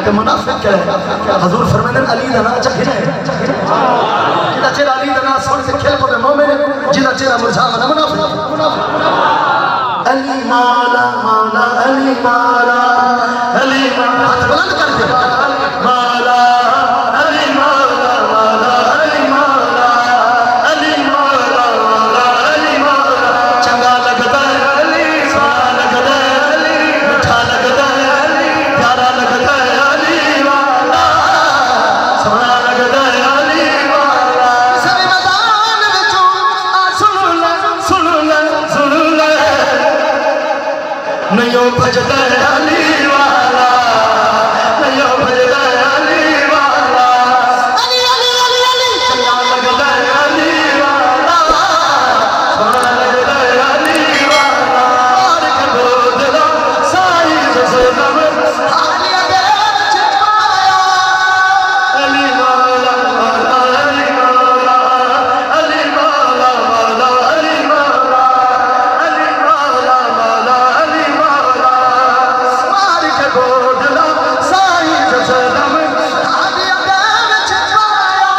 کہ منافق ہے حضور فرمائے علی دنا چکھنے جنہ چیرہ علی دنا سن کے کھل کو مومن جنہ چیرہ مرجھا منا منافق علی مولا مولا علی مولا علی مولا ہاتھ بلند کر کے مولا علی مولا مولا علی مولا علی مولا مولا علی مولا چنگا لگتا ہے علی سونا لگتا ہے علی مٹھا لگتا ہے علی پیارا لگتا ہے علی مولا سونا لگتا ہے علی مولا سبھی مدان بچوں سنو لے نہیں بھجتا ہے علی والا نہیں بھجتا ہے علی والا علی علی علی علی چنگا لگتا ہے علی والا سونا لگتا ہے علی والا اور کبو دلا سائز سے نم علی اگر چھپایا علی مولا مولا علی مولا علی مولا مولا علی مولا علی مولا مولا علی مولا سوار کے گودلا سائز سے نم علی اگر چھپایا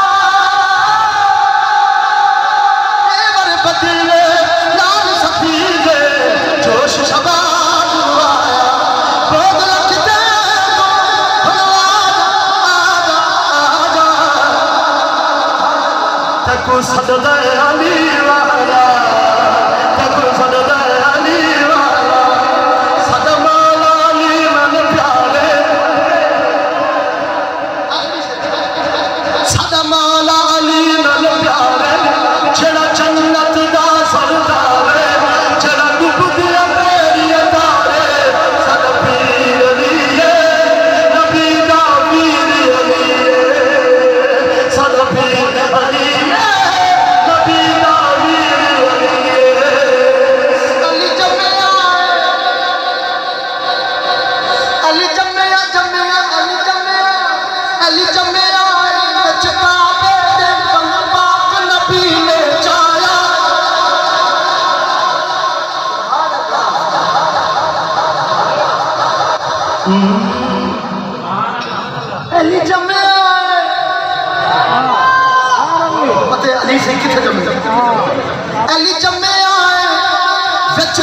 ایور بدلے لال سفیدے جوش شباب آیا بود لکھتے آجا تکو صددہ علی والا تکو صددہ علی والا صد مولا علی من پیارے صد مولا علی من پیارے جڑا جنت دا سردارے جڑا گبدیا میری ادارے صد پیر علیے نبی دا پیر علیے صد پیر علیے نبی دا پیر علیے علی جمعہ علی جمعہ جمعہ علی جمعہ علی جمعہ چکابے دے پاک نبی نے چایا علی جمعہ پتہ علی سے کتنے جمعہ علی جمعہ وچ